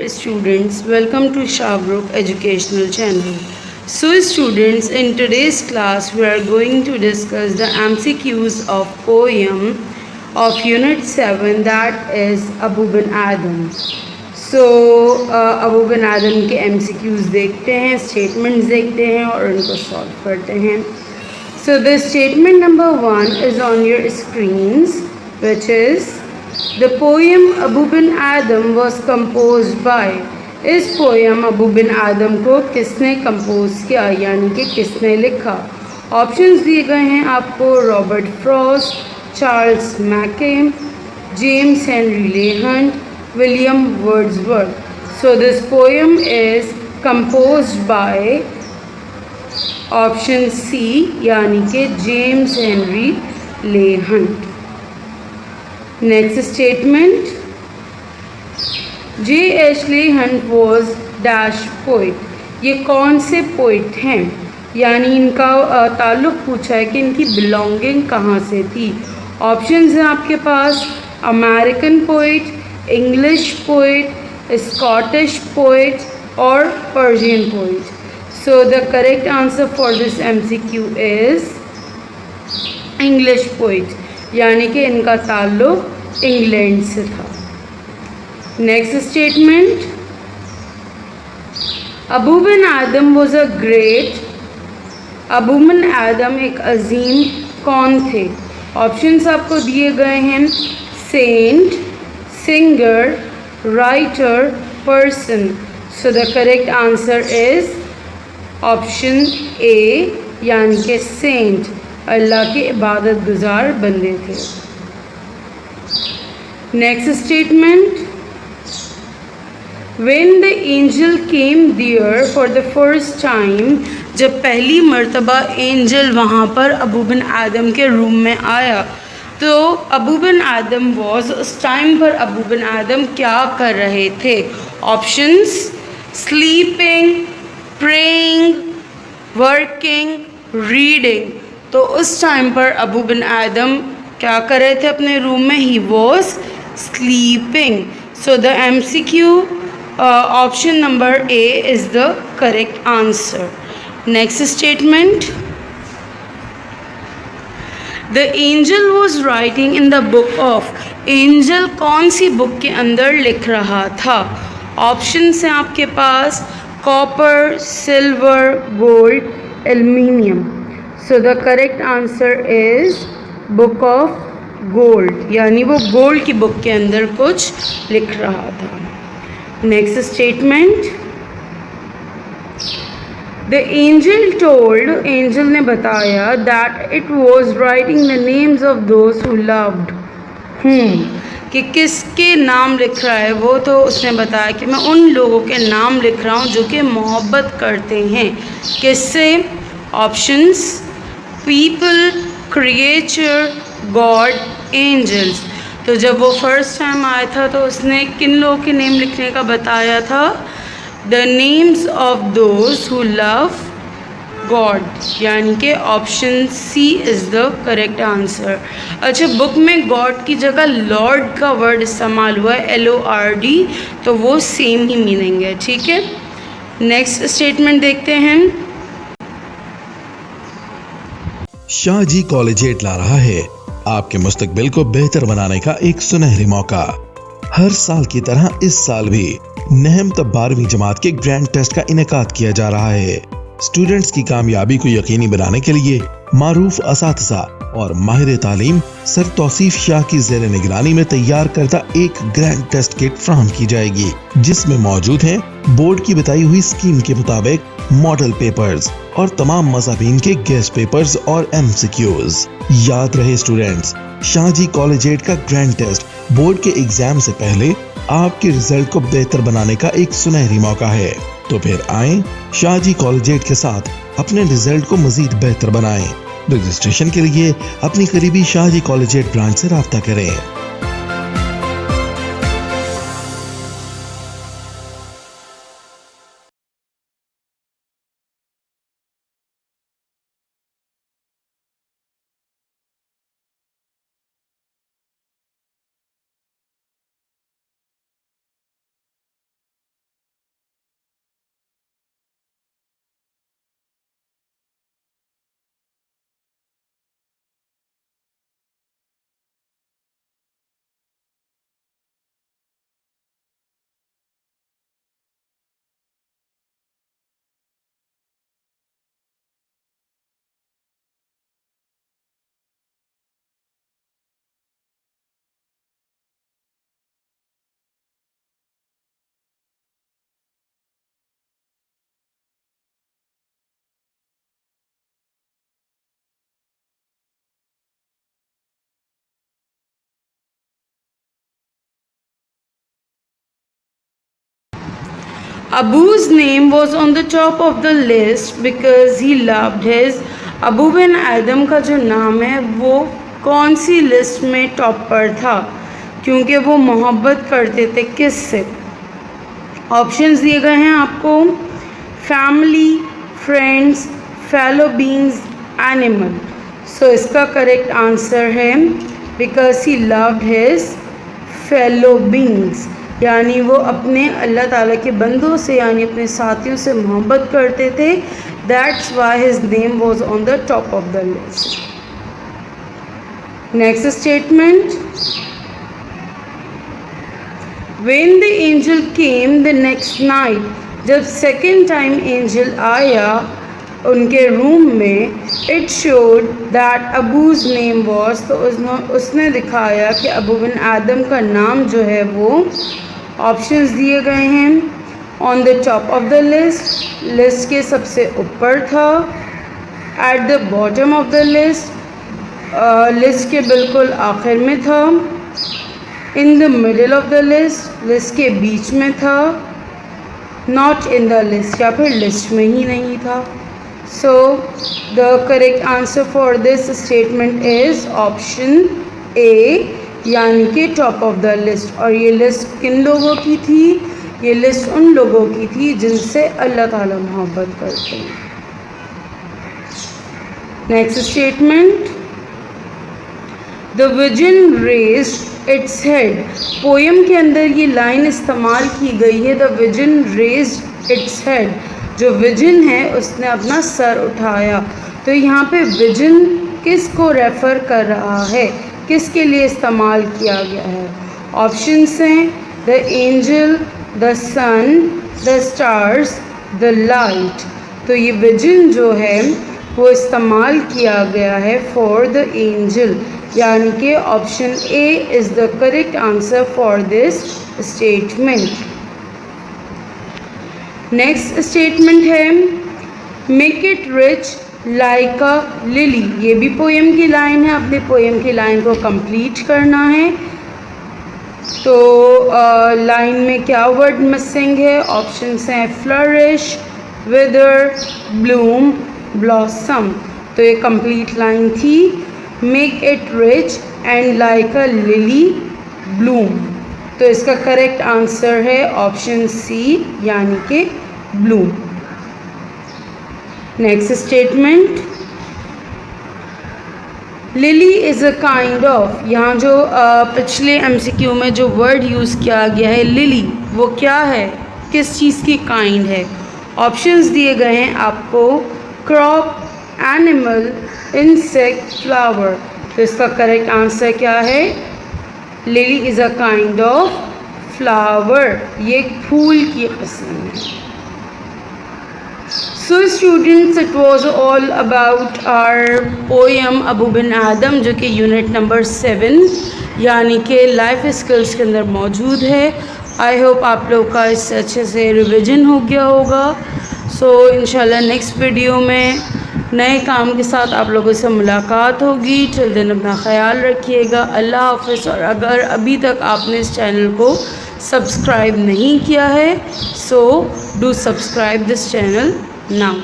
Students, welcome to Shahrukh Educational Channel. So students, in today's class we are going to discuss the MCQs of poem of Unit 7, that is Abu bin Adam. Abu Ben आदम के MCQs देखते हैं, statements देखते हैं और उनको solve करते हैं. So the statement number 1 is on your screens, which is the poem Abu bin Adam was composed by. इस पोएम अबू बिन आदम को किसने कंपोज किया, यानी कि किसने लिखा. ऑप्शंस दिए गए हैं आपको: Robert Frost, Charles Mackay, James Henry Leigh Hunt, William Wordsworth. So this poem is composed by option C, यानी कि James Henry Leigh Hunt. Next statement, J Ashley Hunt was dash poet. ये कौन से पोइट हैं, यानी इनका ताल्लुक़ पूछा है कि इनकी बिलोंगिंग कहाँ से थी. ऑप्शंस हैं आपके पास: American poet, English poet, Scottish poet और Persian poet. So the correct answer for this MCQ is English poet, यानी कि इनका ताल्लुक़ इंग्लैंड से था. Next statement, Abou Ben Adhem was a great. Abou Ben Adhem एक अजीम कौन थे. ऑप्शंस आपको दिए गए हैं: saint, singer, writer, person. So the correct answer is option A, यानी कि सेंट, अल्लाह के इबादत गुजार बंदे थे. Next statement, When the angel came there for the first time, जब पहली मर्तबा एंजल वहाँ पर अबू बिन आदम के रूम में आया, तो अबू बिन आदम वॉज, उस टाइम पर अबू बिन आदम क्या कर रहे थे. Options: sleeping, praying, working, reading. तो उस टाइम पर अबू बिन आदम क्या कर रहे थे अपने रूम में? He was sleeping. So the MCQ option number A is the correct answer. Next statement, the angel was writing in the book of. angel कौन सी बुक के अंदर लिख रहा था. ऑप्शंस हैं आपके पास: copper, silver, gold, aluminium. So the correct answer is book of gold, यानी वो गोल्ड की बुक के अंदर कुछ लिख रहा था. Next statement, the angel told. Angel ने बताया that it was writing the names of those who loved हुम. कि किसके नाम लिख रहा है वो, तो उसने बताया कि मैं उन लोगों के नाम लिख रहा हूँ जो कि मोहब्बत करते हैं. किससे? Options: people, creature, God, angels. तो जब वो फर्स्ट टाइम आया था तो उसने किन लोगों के नेम लिखने का बताया था? The names of those who love God, यानी कि option C is the correct answer. अच्छा, बुक में गॉड की जगह लॉर्ड का वर्ड इस्तेमाल हुआ है, LORD, तो वो सेम ही मीनिंग है. ठीक है, नेक्स्ट स्टेटमेंट देखते हैं. शाहजी कॉलेजिएट ला रहा है आपके मुस्तकबिल को बेहतर बनाने का एक सुनहरी मौका. हर साल की तरह इस साल भी नहम तब 12वीं जमात के ग्रैंड टेस्ट का इनेकाद किया जा रहा है. स्टूडेंट्स की कामयाबी को यकीनी बनाने के लिए मारूफ असातिज़ा और माहिर तालीम सर तौसीफ शाह की ज़ेर निगरानी में तैयार करदा एक ग्रैंड टेस्ट किट फ्राहम की जाएगी, जिसमें मौजूद हैं बोर्ड की बताई हुई स्कीम के मुताबिक मॉडल पेपर्स और तमाम मज़ाबीन के गेस्ट पेपर्स और MCQs. याद रहे स्टूडेंट्स, शाहजी कॉलेजिएट का ग्रैंड टेस्ट बोर्ड के एग्जाम से पहले आपके रिजल्ट को बेहतर बनाने का एक सुनहरी मौका है. तो फिर आएं शाहजी कॉलेजिएट के साथ अपने रिजल्ट को मजीद बेहतर बनाएं. रजिस्ट्रेशन के लिए अपनी करीबी शाहजी कॉलेजिएट ब्रांच से राब्ता करें. Abu's name was on the top of the list because he loved his. Abu Ben आदम का जो नाम है वो कौन सी लिस्ट में टॉप पर था? क्योंकि वो मोहब्बत करते थे किससे? ऑप्शंस दिए गए हैं आपको, family, friends, fellow beings, animal. So इसका करेक्ट आंसर है because he loved his fellow beings, यानी वो अपने अल्लाह ताला के बंदों से यानी अपने साथियों से मोहब्बत करते थे। That's why his name was on the top of the list. Next statement, when the angel came the next night, जब सेकेंड टाइम एंजल आया उनके रूम में, it showed that Abou's name was, तो उसने दिखाया कि अबू बिन आदम का नाम जो है वो, ऑप्शंस दिए गए हैं, on the top of the list, list के सबसे ऊपर था, at the bottom of the list, list के बिल्कुल आखिर में था, in the middle of the list, list के बीच में था, नॉट इन द लिस्ट, या फिर लिस्ट में ही नहीं था। सो the correct answer for this statement is option A, यानी कि टॉप ऑफ द लिस्ट। और ये लिस्ट किन लोगों की थी? ये लिस्ट उन लोगों की थी जिनसे अल्लाह ताला मोहब्बत करते हैं। Next statement, the vision raised its head, poem के अंदर ये लाइन इस्तेमाल की गई है, the vision raised its head, जो विजन है उसने अपना सर उठाया। तो यहाँ पे विजन किस को रेफ़र कर रहा है, किसके लिए इस्तेमाल किया गया है? ऑप्शंस हैं the angel, the sun, the stars, the light. तो ये विजन जो है वो इस्तेमाल किया गया है फॉर द एंजल, यानी कि option A is the correct answer for this statement. Next statement है, make it rich like a lily, ये भी पोएम की लाइन है, अपने पोएम की लाइन को कंप्लीट करना है। तो लाइन में क्या वर्ड मिसिंग है? ऑप्शंस हैं फ्लरिश, विदर, ब्लूम, ब्लॉसम। तो ये कंप्लीट लाइन थी, make it rich and like a lily Bloom. तो इसका करेक्ट आंसर है ऑप्शन सी, यानी कि Bloom. Next statement, lily is a kind of, यहाँ जो पिछले एमसीक्यू में जो वर्ड यूज़ किया गया है लिली, वो क्या है, किस चीज़ की काइंड है? ऑप्शंस दिए गए हैं आपको, क्रॉप, एनिमल, इंसेक्ट, फ्लावर। तो इसका करेक्ट आंसर क्या है? Lily is a kind of flower, ये एक फूल की किस्म है। So students, it was all about our poem Abou Ben Adhem, जो कि यूनिट नंबर 7 यानी कि लाइफ स्किल्स के अंदर मौजूद है। आई होप आप लोग का इससे अच्छे से रिविजन हो गया होगा। सो इंशाल्लाह नेक्स्ट वीडियो में नए काम के साथ आप लोगों से मुलाकात होगी। टिल देन अपना ख्याल रखिएगा। अल्लाह हाफ़िज़। और अगर अभी तक आपने इस चैनल को सब्सक्राइब नहीं किया है, so do subscribe this channel now.